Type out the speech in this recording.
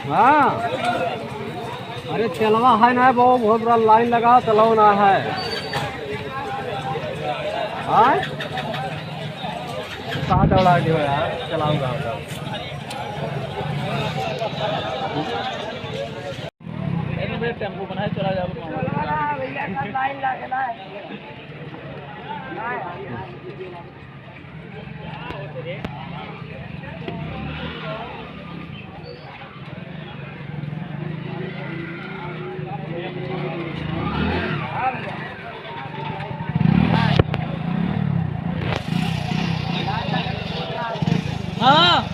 हाँ, अरे चलवा है ना, बहुत बहुत बड़ा लाइन लगा चलना है। हाँ, साथ वाला जो है यार चलाऊंगा। टेम्पो बनाए चला जाओ लाइन लगा हाँ